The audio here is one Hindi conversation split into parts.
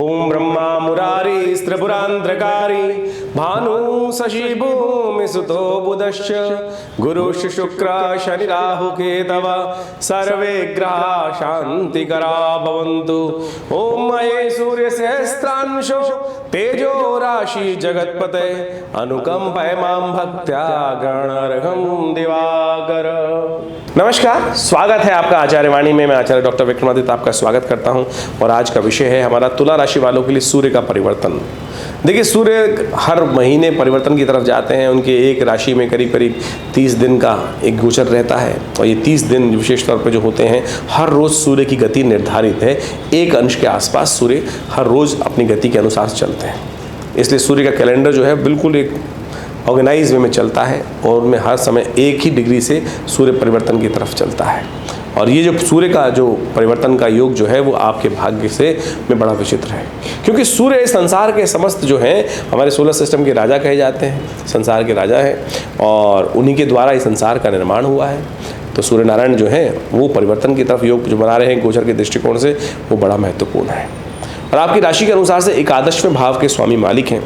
ओम ब्रह्मा मुरारी त्रिपुरांतकारी भानु शशि भूमि सुतो बुधश्च गुरुश्च शुक्र शनि राहु केतव सर्वे ग्रहा शांतिकरा भवन्तु। ओम मये सूर्य सहस्त्रांशो तेजो राशि जगत्पते अनुकंपय मां भक्त्या गणर्घं दिवाकर। नमस्कार, स्वागत है आपका आचार्य वाणी में। मैं आचार्य डॉक्टर विक्रमादित्य आपका स्वागत करता हूं और आज का विषय है हमारा तुला राशि वालों के लिए सूर्य का परिवर्तन। देखिए, सूर्य हर महीने परिवर्तन की तरफ जाते हैं। उनके एक राशि में करीब करीब 30 दिन का एक गोचर रहता है और ये 30 दिन विशेष तौर पर जो होते हैं, हर रोज सूर्य की गति निर्धारित है। एक अंश के आसपास सूर्य हर रोज अपनी गति के अनुसार चलते हैं। इसलिए सूर्य का कैलेंडर जो है बिल्कुल एक ऑर्गेनाइज वे में चलता है और उनमें हर समय एक ही डिग्री से सूर्य परिवर्तन की तरफ चलता है। और ये जो सूर्य का जो परिवर्तन का योग जो है वो आपके भाग्य से में बड़ा विचित्र है, क्योंकि सूर्य संसार के समस्त जो हैं हमारे सोलर सिस्टम के राजा कहे जाते हैं, संसार के राजा हैं और उन्हीं के द्वारा इस संसार का निर्माण हुआ है। तो सूर्य नारायण जो हैं वो परिवर्तन की तरफ योग जो बना रहे हैं गोचर के दृष्टिकोण से, वो बड़ा महत्वपूर्ण है। और आपकी राशि के अनुसार से एकादशवें भाव के स्वामी मालिक हैं।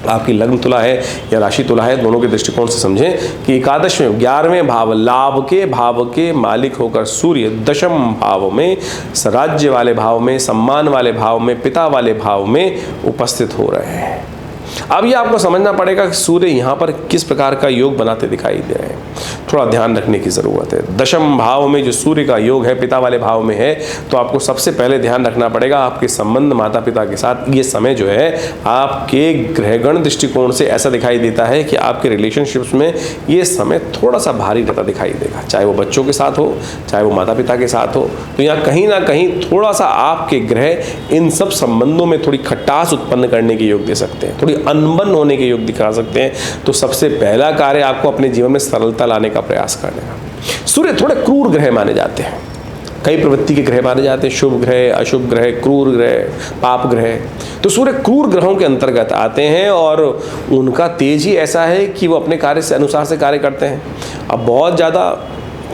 आपकी लग्न तुला है या राशि तुला है, दोनों के दृष्टिकोण से समझें कि एकादशवें 11वें भाव लाभ के भाव के मालिक होकर सूर्य दशम भाव में, राज्य वाले भाव में, सम्मान वाले भाव में, पिता वाले भाव में उपस्थित हो रहे हैं। अब ये आपको समझना पड़ेगा कि सूर्य यहाँ पर किस प्रकार का योग बनाते दिखाई दे रहे हैं, थोड़ा ध्यान रखने की ज़रूरत है। दशम भाव में जो सूर्य का योग है, पिता वाले भाव में है, तो आपको सबसे पहले ध्यान रखना पड़ेगा आपके संबंध माता पिता के साथ। ये समय जो है आपके ग्रहगण दृष्टिकोण से ऐसा दिखाई देता है कि आपके रिलेशनशिप्स में ये समय थोड़ा सा भारी रहता दिखाई देगा, चाहे वो बच्चों के साथ हो, चाहे वो माता पिता के साथ हो। तो यहाँ कहीं ना कहीं थोड़ा सा आपके ग्रह इन सब संबंधों में थोड़ी खटास उत्पन्न करने के योग दे सकते हैं, थोड़ी अनबन होने के योग दिखा सकते हैं। तो सबसे पहला कार्य आपको अपने जीवन में सरलता लाने का प्रयास करने का। सूर्य थोड़े क्रूर ग्रह माने जाते हैं, कई प्रवृत्ति के ग्रह माने जाते हैं, शुभ ग्रह, अशुभ ग्रह, क्रूर ग्रह, पाप ग्रह। तो सूर्य क्रूर ग्रहों के अंतर्गत आते हैं और उनका तेज ही ऐसा है कि वो अपने कार्य से अनुसार से कार्य करते हैं। अब बहुत ज़्यादा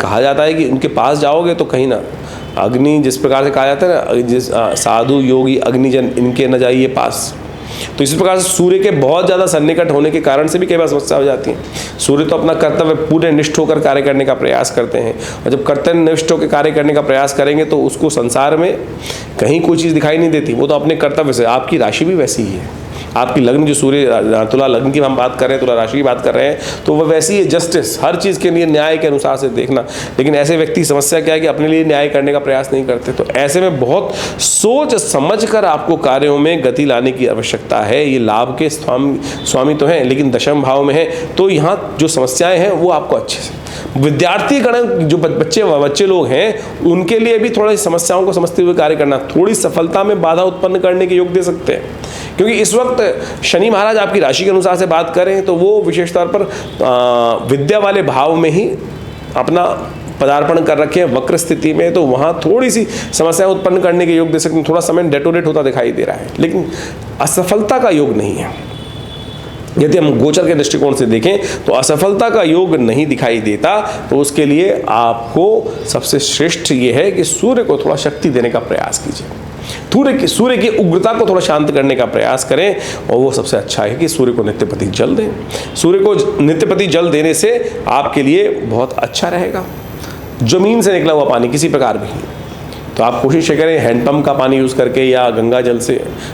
कहा जाता है कि उनके पास जाओगे तो कहीं ना अग्नि, जिस प्रकार से कहा जाता है ना, जिस साधु योगी अग्निजन इनके न जाइए पास। तो इसी प्रकार से सूर्य के बहुत ज़्यादा सन्निकट होने के कारण से भी कई बार समस्या हो जाती है। सूर्य तो अपना कर्तव्य पूरे निष्ठ होकर कार्य करने का प्रयास करते हैं और जब कर्तव्य निष्ठ होकर कार्य करने का प्रयास करेंगे तो उसको संसार में कहीं कोई चीज़ दिखाई नहीं देती, वो तो अपने कर्तव्य से। आपकी राशि भी वैसी ही है, आपकी लग्न जो सूर्य तुला लग्न की हम बात कर रहे हैं, तुला राशि की बात कर रहे हैं, तो वह वैसी है जस्टिस, हर चीज़ के लिए न्याय के अनुसार से देखना। लेकिन ऐसे व्यक्ति समस्या क्या है कि अपने लिए न्याय करने का प्रयास नहीं करते। तो ऐसे में बहुत सोच समझ कर आपको कार्यों में गति लाने की आवश्यकता है। ये लाभ के स्वामी तो हैं लेकिन दशम भाव में है, तो यहाँ जो समस्याएं हैं वो आपको अच्छे से, विद्यार्थी गण जो बच्चे लोग हैं उनके लिए भी थोड़ी समस्याओं को समझते हुए कार्य करना थोड़ी सफलता में बाधा उत्पन्न करने के योग दे सकते हैं। क्योंकि इस वक्त शनि महाराज आपकी राशि के अनुसार से बात करें तो वो विशेष तौर पर विद्या वाले भाव में ही अपना पदार्पण कर रखे हैं वक्र स्थिति में, तो वहाँ थोड़ी सी समस्याएं उत्पन्न करने के योग दे सकते हैं। थोड़ा समय डेटोरेट होता दिखाई दे रहा है, लेकिन असफलता का योग नहीं है। यदि हम गोचर के दृष्टिकोण से देखें तो असफलता का योग नहीं दिखाई देता। तो उसके लिए आपको सबसे श्रेष्ठ ये है कि सूर्य को थोड़ा शक्ति देने का प्रयास कीजिए, सूर्य की उग्रता को थोड़ा शांत करने का प्रयास करें। और वो सबसे अच्छा है कि सूर्य को नित्यपति जल दें। सूर्य को नित्यपति जल देने से आपके लिए बहुत अच्छा रहेगा। जमीन से निकला हुआ पानी किसी प्रकार भी, तो आप कोशिश करें हैंडपंप का पानी यूज़ करके या गंगा जल से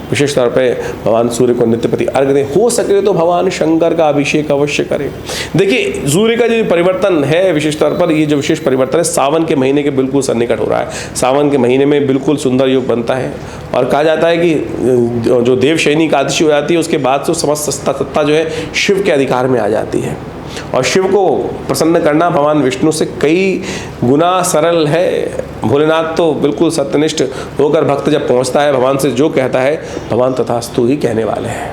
विशेष तौर पे भगवान सूर्य को नित्यपति अर्घ दें। हो सके तो भगवान शंकर का अभिषेक अवश्य करें। देखिए, सूर्य का जो परिवर्तन है विशेष तौर पर, ये जो विशेष परिवर्तन है सावन के महीने के बिल्कुल सन्निकट हो रहा है। सावन के महीने में बिल्कुल सुंदर योग बनता है और कहा जाता है कि जो देवशयनी एकादशी हो जाती है उसके बाद तो समस्त सत्ता जो है शिव के अधिकार में आ जाती है। और शिव को प्रसन्न करना भगवान विष्णु से कई गुना सरल है। भोलेनाथ तो बिल्कुल सत्यनिष्ठ होकर भक्त जब पहुंचता है भगवान से जो कहता है भगवान तथास्तु ही कहने वाले हैं।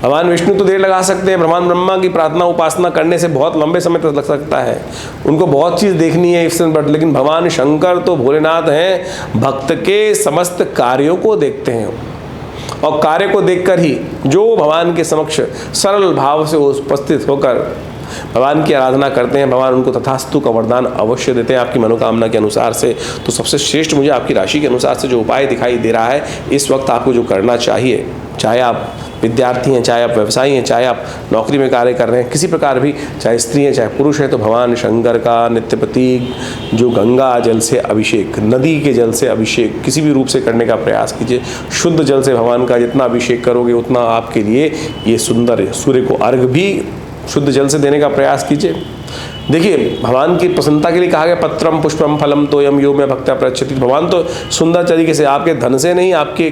भगवान विष्णु तो देर लगा सकते हैं, भगवान ब्रह्मा की प्रार्थना उपासना करने से बहुत लंबे समय तक लग सकता है, उनको बहुत चीज़ देखनी है इससे बट, लेकिन भगवान शंकर तो भोलेनाथ हैं, भक्त के समस्त कार्यों को देखते हैं और कार्य को देखकर ही जो भगवान के समक्ष सरल भाव से उपस्थित होकर भगवान की आराधना करते हैं, भगवान उनको तथास्तु का वरदान अवश्य देते हैं आपकी मनोकामना के अनुसार से। तो सबसे श्रेष्ठ मुझे आपकी राशि के अनुसार से जो उपाय दिखाई दे रहा है इस वक्त आपको जो करना चाहिए, चाहे आप विद्यार्थी हैं, चाहे आप व्यवसायी हैं, चाहे आप नौकरी में कार्य कर रहे हैं, किसी प्रकार भी, चाहे स्त्री हैं चाहे पुरुष हैं, तो भगवान शंकर का नित्य प्रतीक जो गंगा जल से अभिषेक, नदी के जल से अभिषेक किसी भी रूप से करने का प्रयास कीजिए। शुद्ध जल से भगवान का जितना अभिषेक करोगे उतना आपके लिए ये सुंदर है। सूर्य को अर्घ भी शुद्ध जल से देने का प्रयास कीजिए। देखिए, भगवान की प्रसन्नता के लिए कहा गया पत्रम पुष्पम फलम तोयम यो में भक्त्या प्रयच्छति। भगवान तो सुंदर तरीके से आपके धन से नहीं, आपके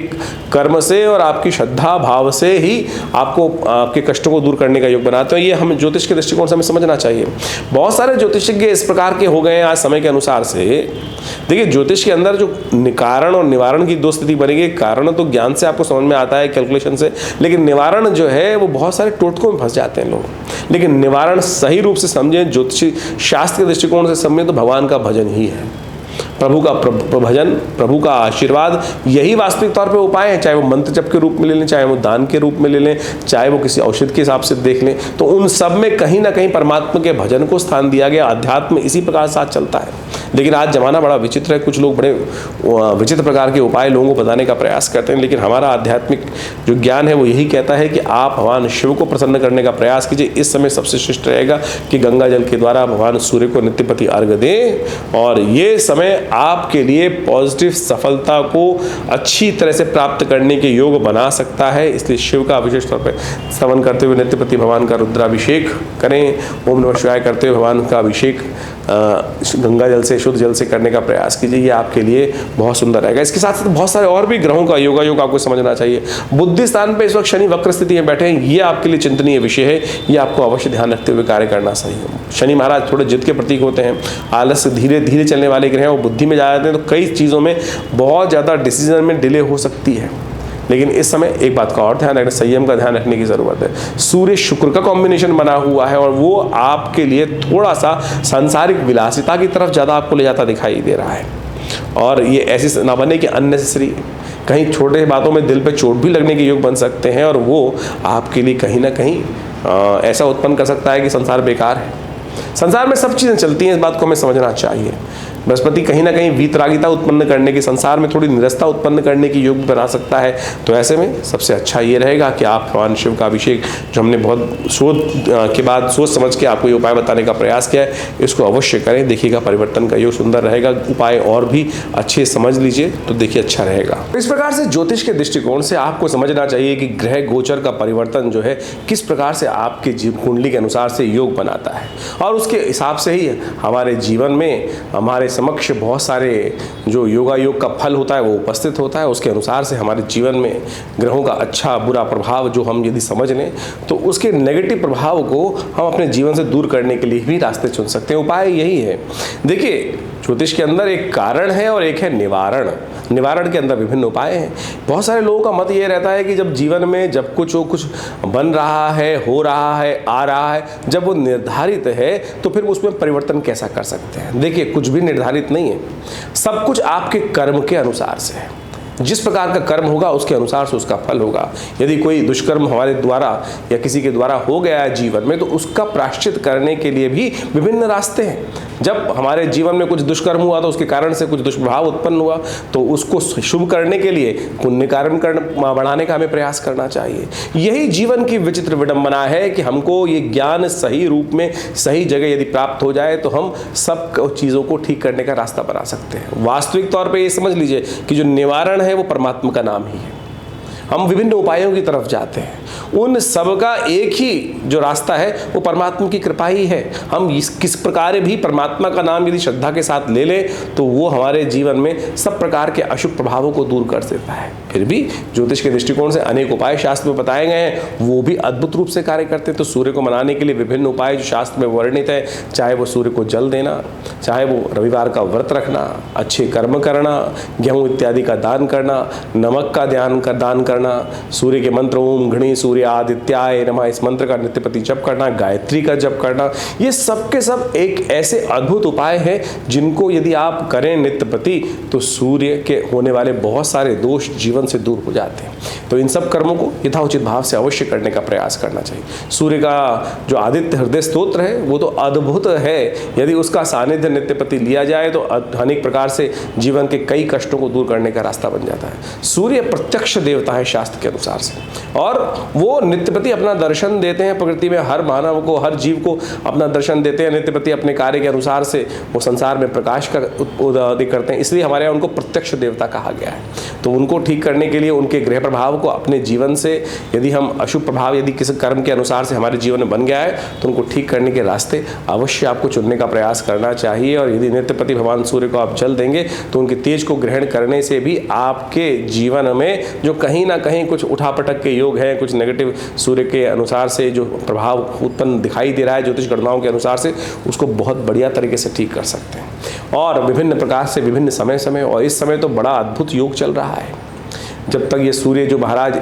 कर्म से और आपकी श्रद्धा भाव से ही आपको आपके कष्टों को दूर करने का योग बनाते हैं। ये हमें ज्योतिष के दृष्टिकोण से हमें समझना चाहिए। बहुत सारे ज्योतिषज्ञ इस प्रकार के हो गए हैं आज समय के अनुसार से। देखिए, ज्योतिष के अंदर जो कारण और निवारण की दो स्थिति बनेगी। कारण तो ज्ञान से आपको समझ में आता है, कैलकुलेशन से, लेकिन निवारण जो है वो बहुत सारे टोटकों में फंस जाते हैं लोग। लेकिन निवारण सही रूप से समझें, ज्योतिष शास्त्र के दृष्टिकोण से समझें तो भगवान का भजन ही है। प्रभु का भजन, प्रभु का आशीर्वाद, यही वास्तविक तौर पे उपाय है। चाहे वो मंत्र जप के रूप में ले लें, चाहे वो दान के रूप में ले लें, चाहे वो किसी औषध के हिसाब से देख लें, तो उन सब में कहीं ना कहीं परमात्मा के भजन को स्थान दिया गया। अध्यात्म इसी प्रकार साथ चलता है। लेकिन आज जमाना बड़ा विचित्र है। कुछ लोग बड़े विचित्र प्रकार के उपाय लोगों को बताने का प्रयास करते हैं, लेकिन हमारा आध्यात्मिक जो ज्ञान है वो यही कहता है कि आप भगवान शिव को प्रसन्न करने का प्रयास कीजिए। इस समय सबसे श्रेष्ठ रहेगा कि गंगा जल के द्वारा भगवान सूर्य को नित्यप्रति अर्घ दें, और ये समय आपके लिए पॉजिटिव सफलता को अच्छी तरह से प्राप्त करने के योग बना सकता है। इसलिए शिव का विशेष तौर पर स्तवन करते हुए नित्यप्रति भगवान का रुद्राभिषेक करें। ओम नमः शिवाय करते हुए भगवान का अभिषेक गंगा जल से, शुद्ध जल से करने का प्रयास कीजिए। ये आपके लिए बहुत सुंदर रहेगा। इसके साथ साथ बहुत सारे और भी ग्रहों का योग आपको समझना चाहिए। बुद्धि स्थान पे इस वक्त शनि वक्र स्थिति में बैठे हैं, ये आपके लिए चिंतनीय विषय है। ये आपको अवश्य ध्यान रखते हुए कार्य करना सही है। शनि महाराज थोड़े जिद के प्रतीक होते हैं, आलस, धीरे धीरे चलने वाले ग्रह हैं, वो बुद्धि में जा जाते हैं, तो कई चीज़ों में बहुत ज़्यादा डिसीजन में डिले हो सकती है। लेकिन इस समय एक बात का और ध्यान रखना, संयम का ध्यान रखने की ज़रूरत है। सूर्य शुक्र का कॉम्बिनेशन बना हुआ है और वो आपके लिए थोड़ा सा सांसारिक विलासिता की तरफ ज़्यादा आपको ले जाता दिखाई दे रहा है। और ये ऐसी ना बने कि अननेसेसरी कहीं छोटे बातों में दिल पे चोट भी लगने के योग बन सकते हैं, और वो आपके लिए कहीं ना कहीं ऐसा उत्पन्न कर सकता है कि संसार बेकार है। संसार में सब चीज़ें चलती हैं, इस बात को हमें समझना चाहिए। बृहस्पति कहीं ना कहीं वीतरागिता उत्पन्न करने की, संसार में थोड़ी निरस्ता उत्पन्न करने की योग बना सकता है। तो ऐसे में सबसे अच्छा ये रहेगा कि आप भगवान शिव का अभिषेक, जो हमने बहुत शोध के बाद सोच समझ के आपको ये उपाय बताने का प्रयास किया है, इसको अवश्य करें। देखिएगा परिवर्तन का योग सुंदर रहेगा। उपाय और भी अच्छे समझ लीजिए तो देखिए अच्छा रहेगा। इस प्रकार से ज्योतिष के दृष्टिकोण से आपको समझना चाहिए कि ग्रह गोचर का परिवर्तन जो है किस प्रकार से आपके जीव कुंडली के अनुसार से योग बनाता है, और उसके हिसाब से ही हमारे जीवन में हमारे समक्ष बहुत सारे जो योगा योग का फल होता है वो उपस्थित होता है। उसके अनुसार से हमारे जीवन में ग्रहों का अच्छा बुरा प्रभाव जो हम यदि समझ लें तो उसके नेगेटिव प्रभाव को हम अपने जीवन से दूर करने के लिए भी रास्ते चुन सकते हैं। उपाय यही है। देखिए, ज्योतिष के अंदर एक कारण है और एक है निवारण। निवारण के अंदर विभिन्न उपाय हैं। बहुत सारे लोगों का मत ये रहता है कि जब जीवन में जब कुछ बन रहा है, हो रहा है, आ रहा है, जब वो निर्धारित है तो फिर उसमें परिवर्तन कैसा कर सकते हैं। देखिए, कुछ भी निर्धारित नहीं है। सब कुछ आपके कर्म के अनुसार से है। जिस प्रकार का कर्म होगा उसके अनुसार से उसका फल होगा। यदि कोई दुष्कर्म हमारे द्वारा या किसी के द्वारा हो गया है जीवन में, तो उसका प्रायश्चित करने के लिए भी विभिन्न रास्ते हैं। जब हमारे जीवन में कुछ दुष्कर्म हुआ तो उसके कारण से कुछ दुष्प्रभाव उत्पन्न हुआ, तो उसको शुभ करने के लिए पुण्य कार्य बढ़ाने का हमें प्रयास करना चाहिए। यही जीवन की विचित्र विडंबना है कि हमको ये ज्ञान सही रूप में सही जगह यदि प्राप्त हो जाए तो हम सब चीज़ों को ठीक करने का रास्ता बना सकते हैं। वास्तविक तौर पर ये समझ लीजिए कि जो निवारण है वो परमात्मा का नाम ही है। हम विभिन्न उपायों की तरफ जाते हैं, उन सब का एक ही जो रास्ता है वो परमात्मा की कृपा ही है। हम किस प्रकार भी परमात्मा का नाम यदि श्रद्धा के साथ ले लें तो वो हमारे जीवन में सब प्रकार के अशुभ प्रभावों को दूर कर देता है। फिर भी ज्योतिष के दृष्टिकोण से अनेक उपाय शास्त्र में बताए गए हैं, वो भी अद्भुत रूप से कार्य करते हैं। तो सूर्य को मनाने के लिए विभिन्न उपाय जो शास्त्र में वर्णित है, चाहे वो सूर्य को जल देना, चाहे वो रविवार का व्रत रखना, अच्छे कर्म करना, गेहूँ इत्यादि का दान करना, नमक का दान करना, सूर्य के मंत्र ओम घृणी सूर्य आदित्याय नमः, इस मंत्र का नित्यप्रति जप करना, गायत्री का जप करना, ये सब के सब एक ऐसे अद्भुत उपाय हैं जिनको यदि आप करें नित्यप्रति तो सूर्य के होने वाले बहुत सारे दोष जीवन से दूर हो जाते हैं। तो इन सब कर्मों को यथाउचित भाव से अवश्य करने का प्रयास करना चाहिए। सूर्य का जो आदित्य हृदय स्तोत्र है वो तो अद्भुत है, यदि उसका सानिध्य नित्यपति लिया जाए तो अनेक प्रकार से जीवन के कई कष्टों को दूर करने का रास्ता बन जाता है। सूर्य प्रत्यक्ष देवता है शास्त्र के अनुसार से, और वो नित्यपति अपना दर्शन देते हैं प्रकृति में, हर मानव को, हर जीव को अपना दर्शन देते हैं। नित्यपति अपने कार्य के अनुसार से वो संसार में प्रकाश का उत्पत्ति करते हैं, इसलिए हमारे यहाँ उनको प्रत्यक्ष देवता कहा गया है। तो उनको ठीक करने के लिए उनके ग्रह प्रभाव को अपने जीवन से, यदि हम अशुभ प्रभाव यदि किसी कर्म के अनुसार से हमारे जीवन में बन गया है तो उनको ठीक करने के रास्ते अवश्य आपको चुनने का प्रयास करना चाहिए। और यदि नित्यपति भगवान सूर्य को आप जल देंगे तो उनके तेज को ग्रहण करने से भी आपके जीवन में जो कहीं ना कहीं कुछ उठापटक के योग हैं, कुछ नेगेटिव सूर्य के अनुसार से जो प्रभाव उत्पन्न दिखाई दे रहा है ज्योतिष गणनाओं के अनुसार से, उसको बहुत बढ़िया तरीके से ठीक कर सकते हैं। और विभिन्न प्रकार से विभिन्न समय और इस समय तो बड़ा अद्भुत योग चल रहा है। जब तक ये सूर्य जो महाराज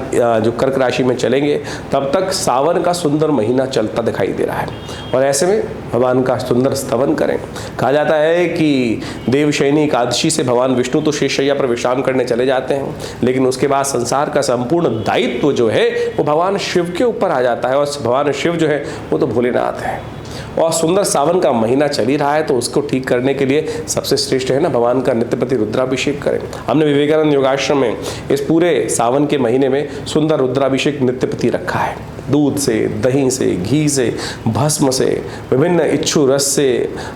जो कर्क राशि में चलेंगे तब तक सावन का सुंदर महीना चलता दिखाई दे रहा है, और ऐसे में भगवान का सुंदर स्तवन करें। कहा जाता है कि देवशयनी एकादशी से भगवान विष्णु तो शेषशय्या पर विश्राम करने चले जाते हैं, लेकिन उसके बाद संसार का संपूर्ण दायित्व जो है वो भगवान शिव के ऊपर आ जाता है, और भगवान शिव जो है वो तो भोलेनाथ है। और सुंदर सावन का महीना चल ही रहा है, तो उसको ठीक करने के लिए सबसे श्रेष्ठ है ना भगवान का नित्यपति रुद्राभिषेक करें। हमने विवेकानंद योगाश्रम में इस पूरे सावन के महीने में सुंदर रुद्राभिषेक नित्यपति रखा है। दूध से, दही से, घी से, भस्म से, विभिन्न इच्छु रस से,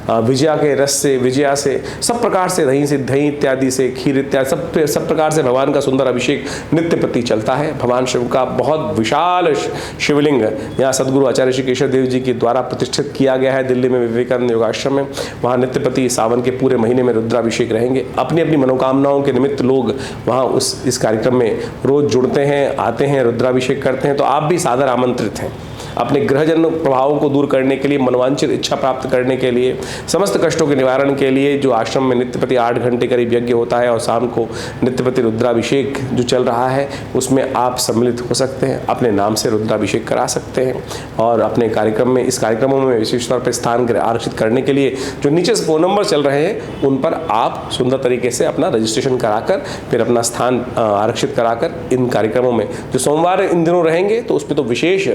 विजया के रस से, विजया से, सब प्रकार से, दही इत्यादि से, खीर इत्यादि सब प्रकार से भगवान का सुंदर अभिषेक नित्यपति चलता है। भगवान शिव का बहुत विशाल शिवलिंग यहाँ सदगुरु आचार्य श्री केशव देव जी के द्वारा प्रतिष्ठित किया गया है दिल्ली में विवेकानंद योगाश्रम में। वहाँ नित्यपति सावन के पूरे महीने में रुद्राभिषेक रहेंगे। अपनी अपनी मनोकामनाओं के निमित्त लोग वहाँ इस कार्यक्रम में रोज जुड़ते हैं, आते हैं, रुद्राभिषेक करते हैं। तो आप भी सादर आमंत्रित हैं अपने ग्रहजन प्रभावों को दूर करने के लिए, मनोवांछित इच्छा प्राप्त करने के लिए, समस्त कष्टों के निवारण के लिए। जो आश्रम में नित्यपति 8 घंटे करीब यज्ञ होता है और शाम को नित्यपति रुद्राभिषेक जो चल रहा है उसमें आप सम्मिलित हो सकते हैं, अपने नाम से रुद्राभिषेक करा सकते हैं। और अपने कार्यक्रम में, इस कार्यक्रमों में विशेष तौर पर स्थान आरक्षित करने के लिए जो नीचे से फ़ोन नंबर चल रहे हैं उन पर आप सुंदर तरीके से अपना रजिस्ट्रेशन कराकर फिर अपना स्थान आरक्षित कराकर इन कार्यक्रमों में, जो सोमवार इन दिनों रहेंगे तो उसमें तो विशेष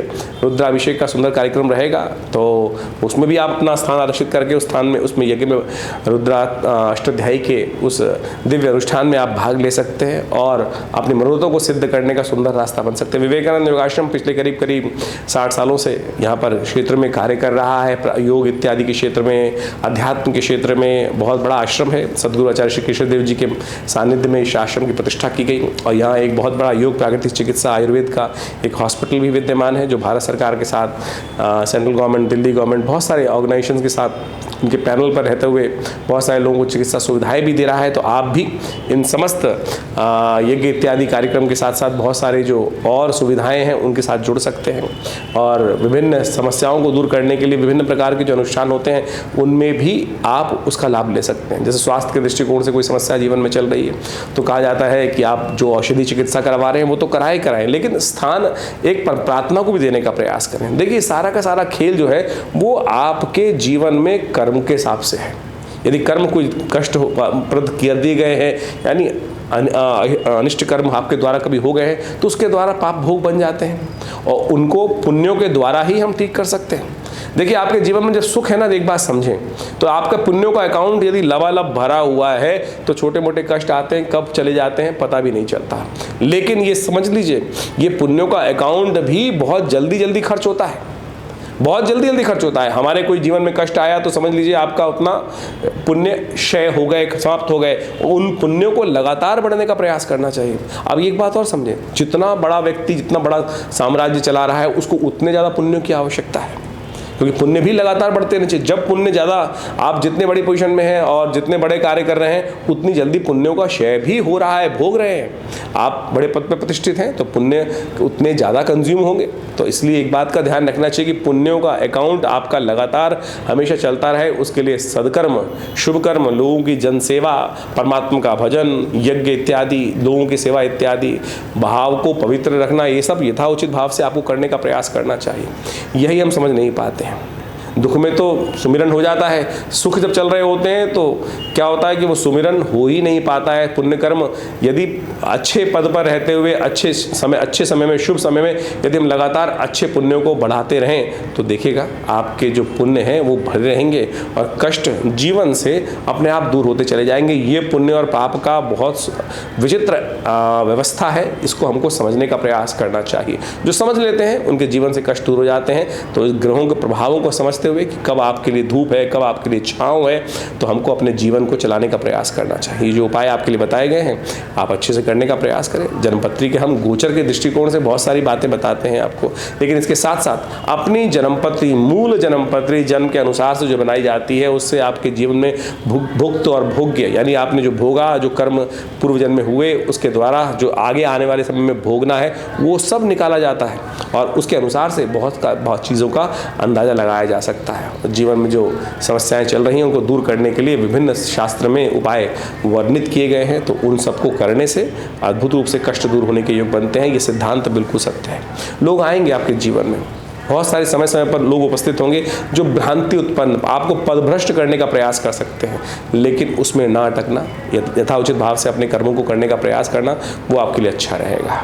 रुद्राभिषेक का सुंदर कार्यक्रम रहेगा, तो उसमें भी आप अपना स्थान आरक्षित करके उस स्थान में, उसमें यज्ञ में रुद्रा अष्टाध्यायी के उस दिव्य अनुष्ठान में आप भाग ले सकते हैं और अपनी मनोरथों को सिद्ध करने का सुंदर रास्ता बन सकते हैं। विवेकानंद योगाश्रम पिछले करीब 60 सालों से यहाँ पर क्षेत्र में कार्य कर रहा है। योग इत्यादि के क्षेत्र में, अध्यात्म के क्षेत्र में बहुत बड़ा आश्रम है। सदगुरु आचार्य श्री केशव देव जी के सानिध्य में इस आश्रम की प्रतिष्ठा की गई और यहाँ एक बहुत बड़ा योग प्राकृतिक चिकित्सा आयुर्वेद का एक हॉस्पिटल भी विद्यमान है, जो भारत सरकार के साथ, सेंट्रल गवर्नमेंट, दिल्ली गवर्नमेंट, बहुत सारे ऑर्गेनाइजेशंस के साथ उनके पैनल पर रहते हुए बहुत सारे लोगों को चिकित्सा सुविधाएं भी दे रहा है। तो आप भी इन समस्त यज्ञ इत्यादि कार्यक्रम के साथ साथ बहुत सारे जो और सुविधाएं हैं उनके साथ जुड़ सकते हैं और विभिन्न समस्याओं को दूर करने के लिए विभिन्न प्रकार के जो अनुष्ठान होते हैं उनमें भी आप उसका लाभ ले सकते हैं। जैसे स्वास्थ्य के दृष्टिकोण से कोई समस्या जीवन में चल रही है तो कहा जाता है कि आप जो औषधि चिकित्सा करवा रहे हैं वो तो कराएं, लेकिन स्थान एक प्रार्थना को भी देने का प्रयास करें। देखिए सारा का सारा खेल जो है वो आपके जीवन में कर्म के हिसाब से है। यदि कर्म कोई कष्ट प्रद कर दिए गए हैं, यानी अनिष्ट कर्म आपके द्वारा कभी हो गए हैं तो उसके द्वारा पाप भोग बन जाते हैं और उनको पुण्यों के द्वारा ही हम ठीक कर सकते हैं। देखिए आपके जीवन में जब सुख है ना, एक बात समझें, तो आपका पुण्यों का अकाउंट यदि लबालब भरा हुआ है तो छोटे मोटे कष्ट आते हैं, कब चले जाते हैं पता भी नहीं चलता। लेकिन ये समझ लीजिए ये पुण्यों का अकाउंट भी बहुत जल्दी खर्च होता है, बहुत जल्दी खर्च होता है। हमारे कोई जीवन में कष्ट आया तो समझ लीजिए आपका उतना पुण्य क्षय हो गए, समाप्त हो गए। उन पुण्यों को लगातार बढ़ने का प्रयास करना चाहिए। अब एक बात और समझें, जितना बड़ा व्यक्ति, जितना बड़ा साम्राज्य चला रहा है उसको उतने ज़्यादा पुण्यों की आवश्यकता है, क्योंकि पुण्य भी लगातार बढ़ते रहने चाहिए। जब पुण्य ज़्यादा, आप जितने बड़ी पोजीशन में हैं और जितने बड़े कार्य कर रहे हैं उतनी जल्दी पुण्यों का क्षय भी हो रहा है, भोग रहे हैं। आप बड़े पद पर प्रतिष्ठित हैं तो पुण्य उतने ज़्यादा कंज्यूम होंगे। तो इसलिए एक बात का ध्यान रखना चाहिए कि पुण्यों का अकाउंट आपका लगातार हमेशा चलता रहे। उसके लिए सदकर्म, शुभ कर्म, लोगों की जनसेवा, परमात्मा का भजन, यज्ञ इत्यादि, लोगों की सेवा इत्यादि, भाव को पवित्र रखना, ये सब यथाउचित भाव से आपको करने का प्रयास करना चाहिए। यही हम समझ नहीं पाते हैं। दुख में तो सुमिरन हो जाता है, सुख जब चल रहे होते हैं तो क्या होता है कि वो सुमिरन हो ही नहीं पाता है। पुण्य कर्म यदि अच्छे पद पर रहते हुए अच्छे समय में, शुभ समय में यदि हम लगातार अच्छे पुण्यों को बढ़ाते रहें तो देखिएगा आपके जो पुण्य हैं वो भरे रहेंगे और कष्ट जीवन से अपने आप दूर होते चले जाएंगे। ये पुण्य और पाप का बहुत विचित्र व्यवस्था है, इसको हमको समझने का प्रयास करना चाहिए। जो समझ लेते हैं उनके जीवन से कष्ट दूर हो जाते हैं। तो इस ग्रहों के प्रभावों को समझते हुए कि कब आपके लिए धूप है, कब आपके लिए छांव है, तो हमको अपने जीवन को चलाने का प्रयास करना चाहिए। जो उपाय आपके लिए बताए गए हैं आप अच्छे से करने का प्रयास करें। जन्मपत्री के हम गोचर के दृष्टिकोण से बहुत सारी बातें बताते हैं आपको, लेकिन इसके साथ साथ अपनी जन्मपत्री, मूल जन्मपत्री जन्म के अनुसार से जो बनाई जाती है उससे आपके जीवन में भुक्त और भोग्य, यानी आपने जो भोगा, जो कर्म पूर्व जन्म में हुए उसके द्वारा जो आगे आने वाले समय में भोगना है वो सब निकाला जाता है और उसके अनुसार से बहुत चीज़ों का अंदाज़ा लगाया जा सकता है। जीवन में जो समस्याएं चल रही हैं उनको दूर करने के लिए विभिन्न शास्त्र में उपाय वर्णित किए गए हैं, तो उन सबको करने से अद्भुत रूप से कष्ट दूर होने के योग बनते हैं। ये सिद्धांत बिल्कुल सत्य है। लोग आएंगे आपके जीवन में, बहुत सारे समय समय पर लोग उपस्थित होंगे जो भ्रांति उत्पन्न, आपको पदभ्रष्ट करने का प्रयास कर सकते हैं, लेकिन उसमें ना अटकना, यथाउचित भाव से अपने कर्मों को करने का प्रयास करना वो आपके लिए अच्छा रहेगा।